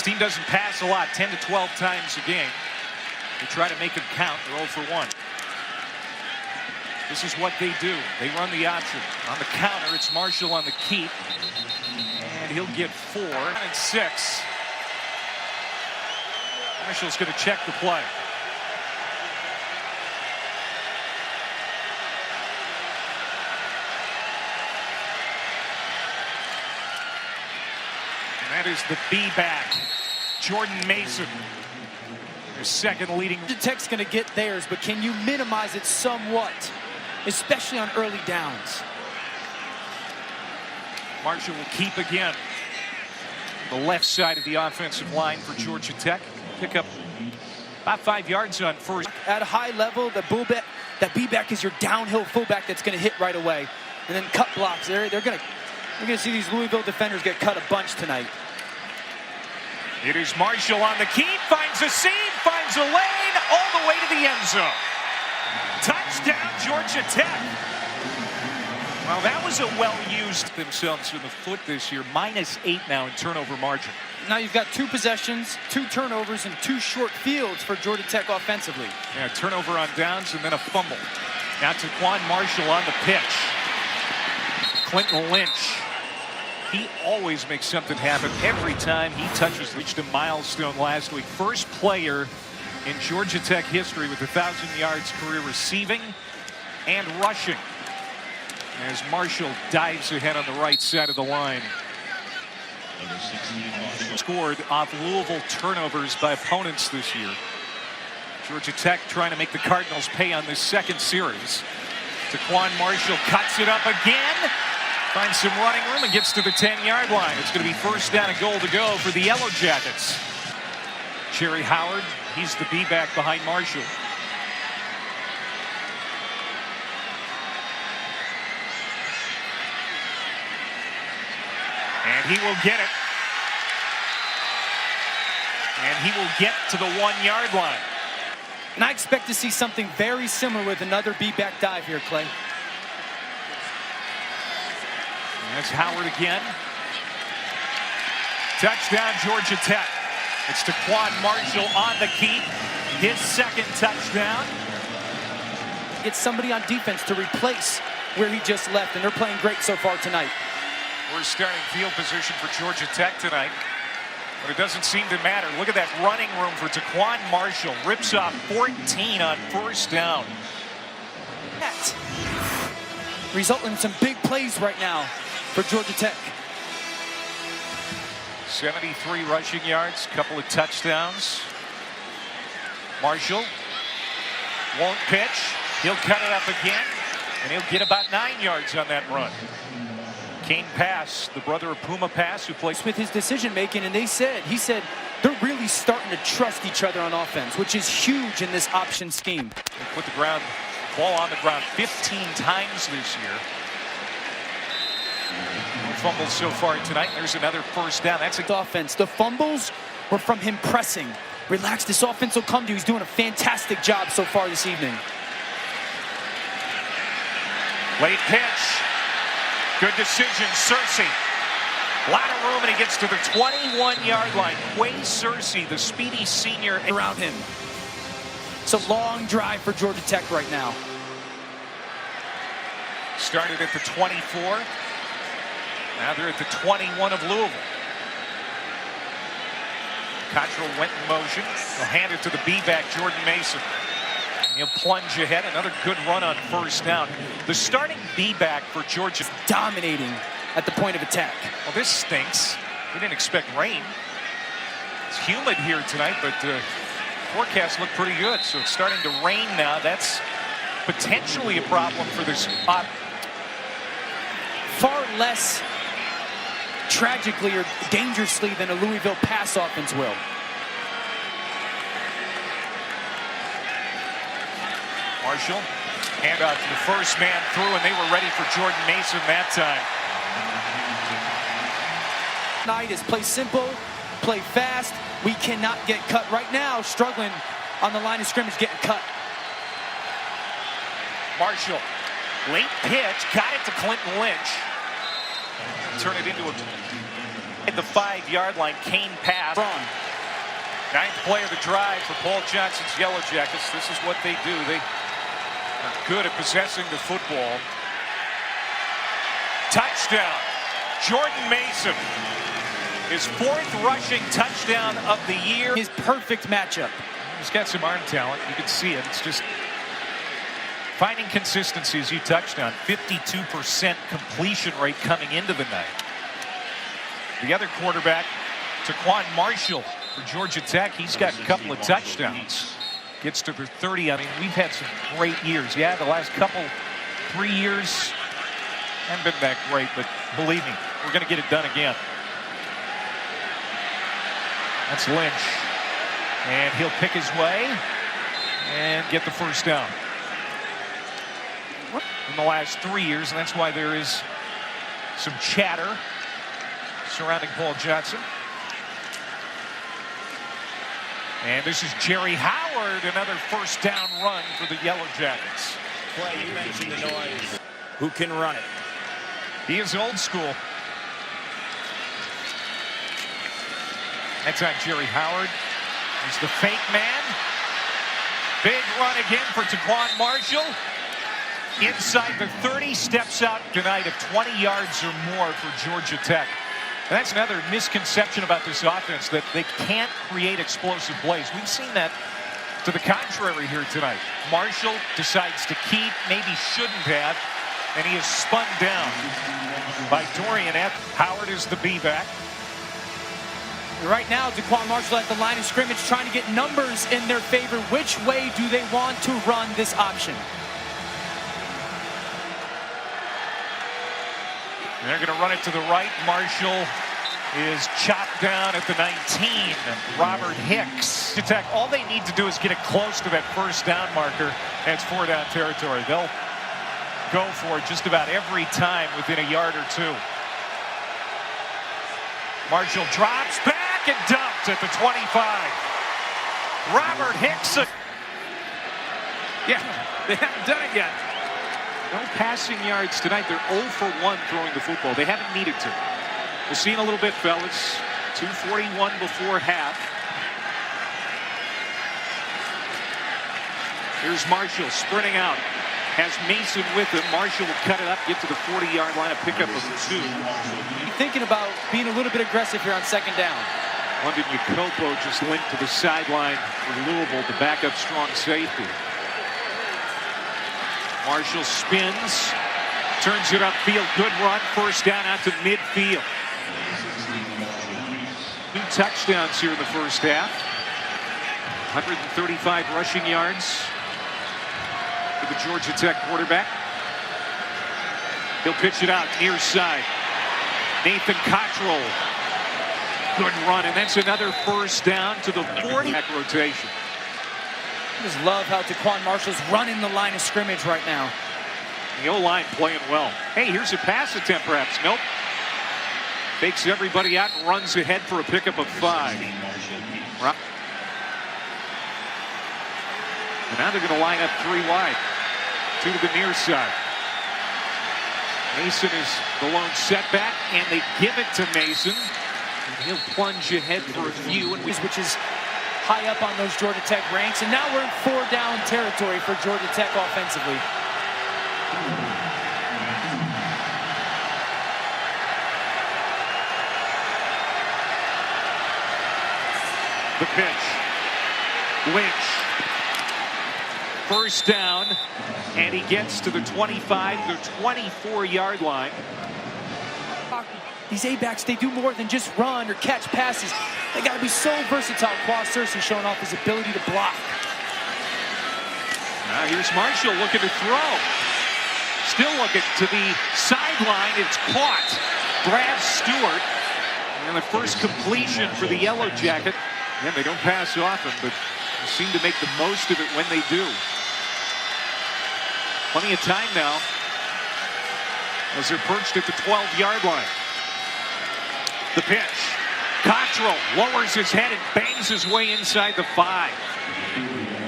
This team doesn't pass a lot, 10 to 12 times a game. They try to make them count. They're 0 for 1. This is what they do. They run the option. On the counter, it's Marshall on the keep. And he'll get 4 and 6. Marshall's going to check the play. And that is the B-back, Jordan Mason. Their second leading. The Tech's going to get theirs, but can you minimize it somewhat, especially on early downs? Marshall will keep again. The left side of the offensive line for Georgia Tech. Pick up about 5 yards on first. At a high level, that B-back is your downhill fullback that's going to hit right away. And then cut blocks. We're going to see these Louisville defenders get cut a bunch tonight. It is Marshall on the keep, finds a seam, finds a lane, all the way to the end zone. Touchdown, Georgia Tech. Well, that was a well-used themselves in the foot this year. -8 now in turnover margin. Now you've got 2 possessions, 2 turnovers, and 2 short fields for Georgia Tech offensively. Yeah, turnover on downs and then a fumble. Now Taquan Marshall on the pitch. Clinton Lynch. He always makes something happen every time he touches. Reached a milestone last week. First player in Georgia Tech history with 1,000 yards career receiving and rushing. As Marshall dives ahead on the right side of the line. Scored off Louisville turnovers by opponents this year. Georgia Tech trying to make the Cardinals pay on this second series. Taquan Marshall cuts it up again. Finds some running room and gets to the 10-yard line. It's going to be first down and goal to go for the Yellow Jackets. Jerry Howard, he's the B-back behind Marshall. And he will get it. And he will get to the 1-yard line. And I expect to see something very similar with another B-back dive here, Clay. That's Howard again. Touchdown, Georgia Tech. It's Taquan Marshall on the keep. His second touchdown. Get somebody on defense to replace where he just left, and they're playing great so far tonight. We're starting field position for Georgia Tech tonight, but it doesn't seem to matter. Look at that running room for Taquan Marshall. Rips off 14 on first down. Resulting in some big plays right now for Georgia Tech. 73 rushing yards, couple of touchdowns. Marshall won't pitch. He'll cut it up again, and he'll get about 9 yards on that run. Kane Pass, the brother of Puma Pass, who plays with his decision making, and he said they're really starting to trust each other on offense, which is huge in this option scheme. They put the ball on the ground 15 times this year. No fumbles so far tonight. There's another first down. That's a offense. The fumbles were from him pressing. Relax, this offense will come to you. He's doing a fantastic job so far this evening. Late pitch. Good decision, Searcy. A lot of room, and he gets to the 21-yard line. Quay Searcy, the speedy senior, around him. It's a long drive for Georgia Tech right now. Started at the 24. Now they're at the 21 of Louisville. Cottrell went in motion. He'll hand it to the B-back, Jordan Mason. And he'll plunge ahead. Another good run on first down. The starting B-back for Georgia. Dominating at the point of attack. Well, this stinks. We didn't expect rain. It's humid here tonight, but forecast looked pretty good. So it's starting to rain now. That's potentially a problem for this spot. Far less tragically or dangerously than a Louisville pass offense will. Marshall, handoff to the first man through, and they were ready for Jordan Mason that time. Night is play simple, play fast. We cannot get cut right now. Struggling on the line of scrimmage, getting cut. Marshall, late pitch, got it to Clinton Lynch. Turn it into a At the 5-yard line, Kane pass. Wrong. 9th play of the drive for Paul Johnson's Yellow Jackets. This is what they do. They are good at possessing the football. Touchdown. Jordan Mason. His 4th rushing touchdown of the year. His perfect matchup. He's got some arm talent. You can see it. It's just finding consistency as you touched on. 52% completion rate coming into the night. The other quarterback, Taquan Marshall for Georgia Tech. He's got a couple of touchdowns. Gets to the 30. I mean, we've had some great years. Yeah, the last 3 years haven't been that great, but believe me, we're going to get it done again. That's Lynch. And he'll pick his way and get the first down. In the last 3 years, and that's why there is some chatter surrounding Paul Johnson. And this is Jerry Howard, another first down run for the Yellow Jackets. Play, you mentioned the noise. Who can run it? He is old school. That's on Jerry Howard. He's the fake man. Big run again for Taquan Marshall. Inside the 30, steps out tonight of 20 yards or more for Georgia Tech. And that's another misconception about this offense, that they can't create explosive plays. We've seen that to the contrary here tonight. Marshall decides to keep, maybe shouldn't have, and he is spun down by Dorian F. Howard is the B-back. Right now, Taquan Marshall at the line of scrimmage trying to get numbers in their favor. Which way do they want to run this option? They're going to run it to the right. Marshall is chopped down at the 19. Robert Hicks. Tech, all they need to do is get it close to that first down marker. That's 4-down territory. They'll go for it just about every time within a yard or two. Marshall drops back and dumped at the 25. Robert Hicks. Yeah, they haven't done it yet. No passing yards tonight. They're 0 for 1 throwing the football. They haven't needed to. We'll see in a little bit, fellas. 2:41 before half. Here's Marshall sprinting out. Has Mason with him. Marshall will cut it up, get to the 40-yard line, a pickup of 2. Thinking about being a little bit aggressive here on second down. London Jacopo just linked to the sideline for Louisville to back up strong safety. Marshall spins, turns it upfield. Good run. First down out to midfield. 2 touchdowns here in the first half. 135 rushing yards for the Georgia Tech quarterback. He'll pitch it out near side. Nathan Cottrell. Good run, and that's another first down to the 40. Rotation. I just love how Taquan Marshall's running the line of scrimmage right now. The O-line playing well. Hey, here's a pass attempt perhaps. Nope. Fakes everybody out and runs ahead for a pickup of 5. And now they're going to line up 3 wide. 2 to the near side. Mason is the lone setback, and they give it to Mason. And he'll plunge ahead for a few. Which is high up on those Georgia Tech ranks. And now we're in 4-down territory for Georgia Tech offensively. The pitch. Lynch. First down, and he gets to the 25, the 24-yard line. These A-backs, they do more than just run or catch passes. They got to be so versatile. Qua Cersei showing off his ability to block. Now here's Marshall looking to throw. Still looking to the sideline. It's caught. Brad Stewart. And the first completion for the Yellow Jacket. Yeah, they don't pass often, but they seem to make the most of it when they do. Plenty of time now as they're perched at the 12-yard line. The pitch. Cottrell lowers his head and bangs his way inside the 5.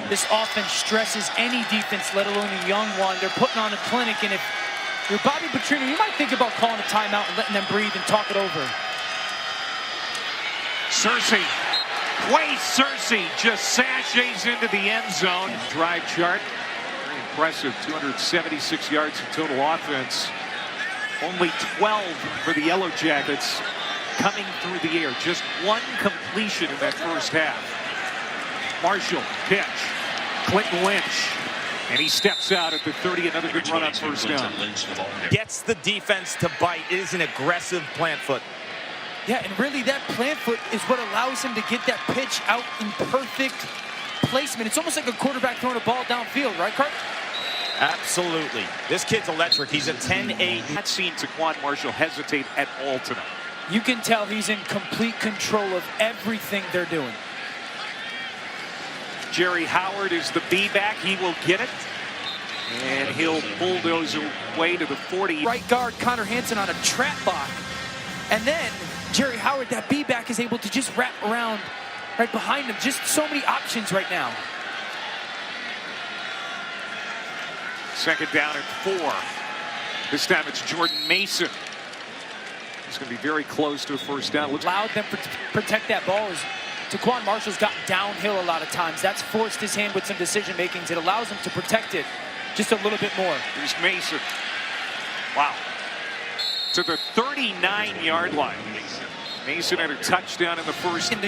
This offense stresses any defense, let alone a young one. They're putting on a clinic, and if you're Bobby Petrino, you might think about calling a timeout and letting them breathe and talk it over. Searcy. Quay Searcy just sashays into the end zone. Drive chart. Very impressive. 276 yards in total offense. Only 12 for the Yellow Jackets coming through the air. Just one completion in that first half. Marshall, pitch. Clinton Lynch. And he steps out at the 30. Another good run on first down. Gets the defense to bite. It is an aggressive plant foot. Yeah, and really that plant foot is what allows him to get that pitch out in perfect placement. It's almost like a quarterback throwing a ball downfield, right, Cart? Absolutely. This kid's electric. He's a 10-8. Not seen Taquan Marshall hesitate at all tonight. You can tell he's in complete control of everything they're doing. Jerry Howard is the B-back. He will get it. And he'll bulldoze away to the 40. Right guard Connor Hansen on a trap block. And then Jerry Howard, that B-back, is able to just wrap around right behind him. Just so many options right now. Second down and 4. This time it's Jordan Mason. He's going to be very close to a first down. Allowed them to protect that ball. Taquan Marshall's gotten downhill a lot of times. That's forced his hand with some decision makings. It allows him to protect it just a little bit more. Here's Mason. Wow. To the 39-yard line. Mason had a touchdown in the first. And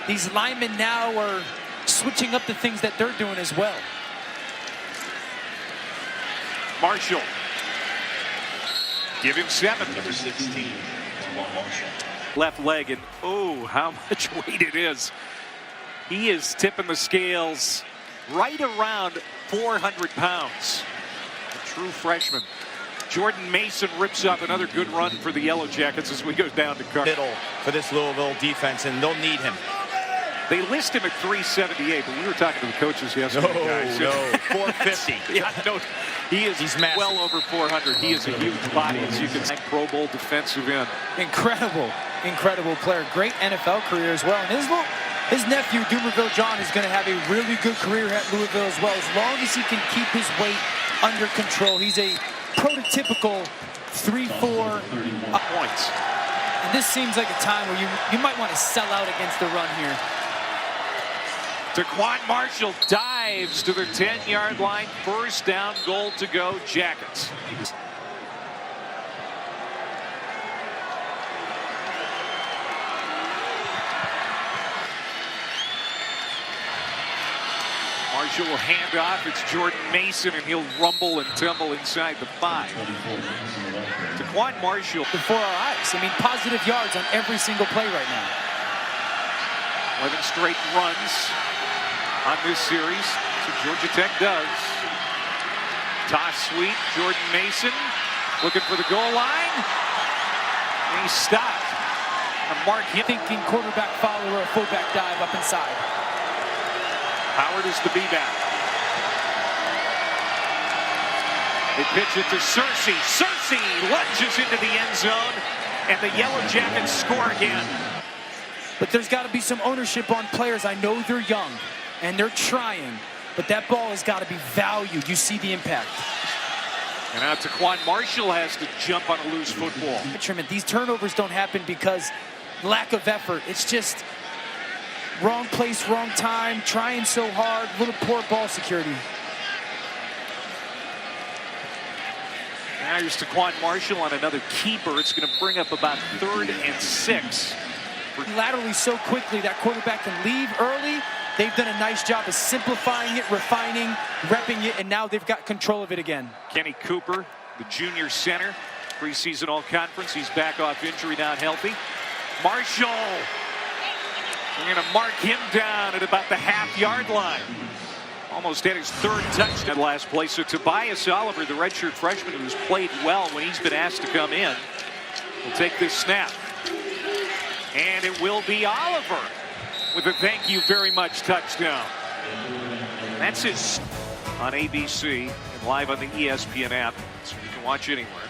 these linemen now are switching up the things that they're doing as well. Marshall. Give him 7. Number 16, Marshall. Left leg, and oh, how much weight it is. He is tipping the scales right around 400 pounds. A true freshman. Jordan Mason rips up another good run for the Yellow Jackets as we go down to Carter. Middle for this Louisville defense, and they'll need him. They list him at 378, but we were talking to the coaches yesterday, guys. No, 450. Yeah, no, he's well over 400. He is a huge body, as you can see. Pro Bowl defensive end. Incredible player. Great NFL career as well. And his nephew, Dumerville John, is going to have a really good career at Louisville as well. As long as he can keep his weight under control. He's a prototypical 3-4 points. And this seems like a time where you might want to sell out against the run here. Taquan Marshall dives to the 10-yard line. First down, goal to go, Jackets. Marshall will hand off. It's Jordan Mason, and he'll rumble and tumble inside the 5. Taquan Marshall. Before our eyes. I mean, positive yards on every single play right now. 11 straight runs on this series. So Georgia Tech does. Toss sweep, Jordan Mason looking for the goal line. And he's stopped. A Mark Thinking quarterback follower, a fullback dive up inside. Howard is the B-back. They pitch it to Searcy. Searcy lunges into the end zone, and the Yellow Jackets score again. But there's got to be some ownership on players. I know they're young, and they're trying, but that ball has got to be valued. You see the impact. And now Taquan Marshall has to jump on a loose football. These turnovers don't happen because lack of effort. It's just wrong place, wrong time, trying so hard, little poor ball security. Now here's Taquan Marshall on another keeper. It's going to bring up about 3rd and 6. Laterally so quickly that quarterback can leave early. They've done a nice job of simplifying it, refining, repping it, and now they've got control of it again. Kenny Cooper, the junior center, preseason all-conference. He's back off injury, not healthy. Marshall. We're going to mark him down at about the half-yard line. Almost had his 3rd touchdown last play. So Tobias Oliver, the redshirt freshman who's played well when he's been asked to come in, will take this snap. And it will be Oliver with a thank you very much touchdown. That's his on ABC and live on the ESPN app, so you can watch anywhere.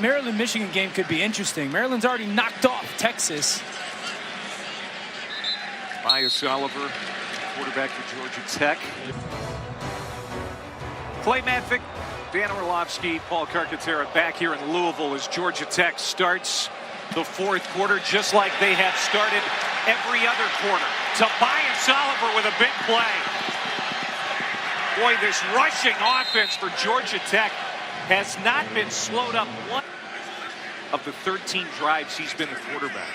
Maryland-Michigan game could be interesting. Maryland's already knocked off Texas. Tobias Oliver, quarterback for Georgia Tech. Clay Matvick, Dan Orlovsky, Paul Carcaterra back here in Louisville as Georgia Tech starts the fourth quarter, just like they have started every other quarter. Tobias Oliver with a big play. Boy, this rushing offense for Georgia Tech has not been slowed up one of the 13 drives he's been the quarterback.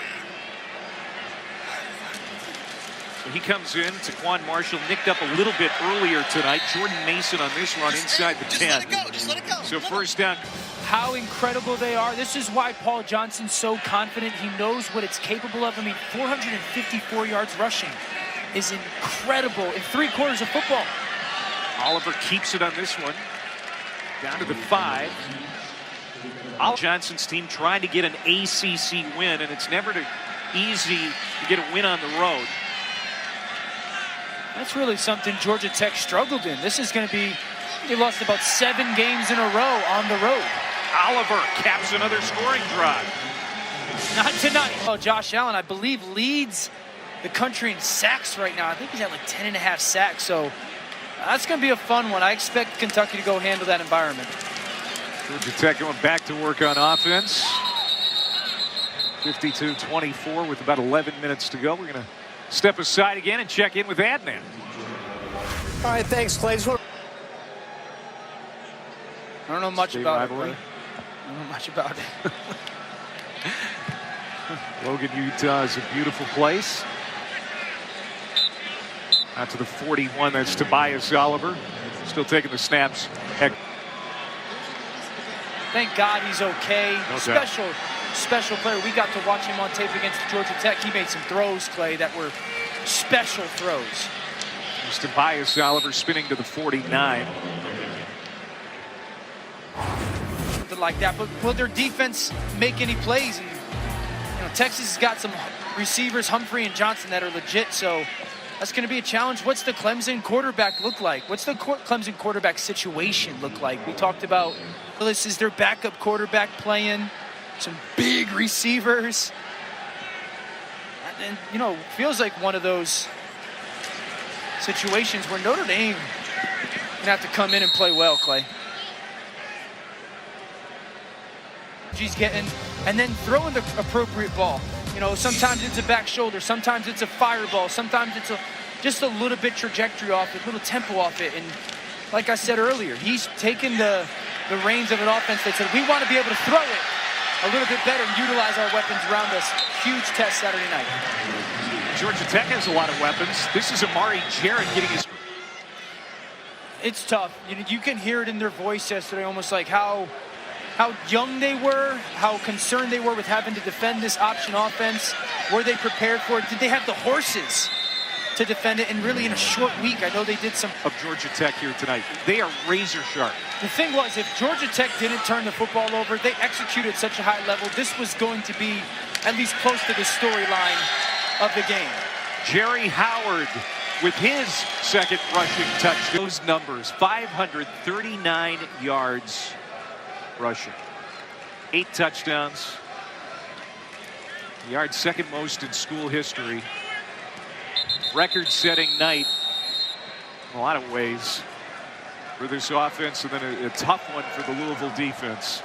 So he comes in. Taquan Marshall nicked up a little bit earlier tonight. Jordan Mason on this run inside the 10. Just let it go. So first down. How incredible they are. This is why Paul Johnson's so confident. He knows what it's capable of. I mean, 454 yards rushing is incredible in 3 quarters of football. Oliver keeps it on this one. Down to the 5. Johnson's team trying to get an ACC win, and it's never easy to get a win on the road. That's really something Georgia Tech struggled in. This is going to be, they lost about 7 games in a row on the road. Oliver caps another scoring drive. Not tonight. Oh, Josh Allen, I believe, leads the country in sacks right now. I think he's at like 10.5 sacks, so that's going to be a fun one. I expect Kentucky to go handle that environment. Georgia Tech going back to work on offense. 52-24 with about 11 minutes to go. We're going to step aside again and check in with Adnan. All right, thanks, Clay. I don't know much about it. I don't know much about it. Logan, Utah is a beautiful place. Out to the 41, that's Tobias Oliver. Still taking the snaps. Heck. Thank God he's okay. No doubt. Special player. We got to watch him on tape against Georgia Tech. He made some throws, Clay, that were special throws. There's Tobias Oliver spinning to the 49. Something like that. But will their defense make any plays? And, Texas has got some receivers, Humphrey and Johnson, that are legit. So that's going to be a challenge. What's the Clemson quarterback look like? What's the Clemson quarterback situation look like? We talked about Willis is their backup quarterback playing. Some big receivers. And, feels like one of those situations where Notre Dame going to have to come in and play well, Clay. He's getting, and then throwing the appropriate ball. Sometimes it's a back shoulder, sometimes it's a fireball, sometimes it's just a little bit trajectory off it, a little tempo off it. And like I said earlier, he's taken the reins of an offense that said, we want to be able to throw it a little bit better and utilize our weapons around us. Huge test Saturday night. Georgia Tech has a lot of weapons. This is Amari Jarrett getting his... It's tough. You can hear it in their voice yesterday, almost like how young they were, how concerned they were with having to defend this option offense. Were they prepared for it? Did they have the horses to defend it? And really in a short week, I know they did some... Of Georgia Tech here tonight. They are razor sharp. The thing was, if Georgia Tech didn't turn the football over, they executed at such a high level, this was going to be at least close to the storyline of the game. Jerry Howard with his second rushing touchdown. Those numbers, 539 yards rushing. 8 touchdowns. Yards second most in school history. Record-setting night in a lot of ways for this offense, and then a tough one for the Louisville defense.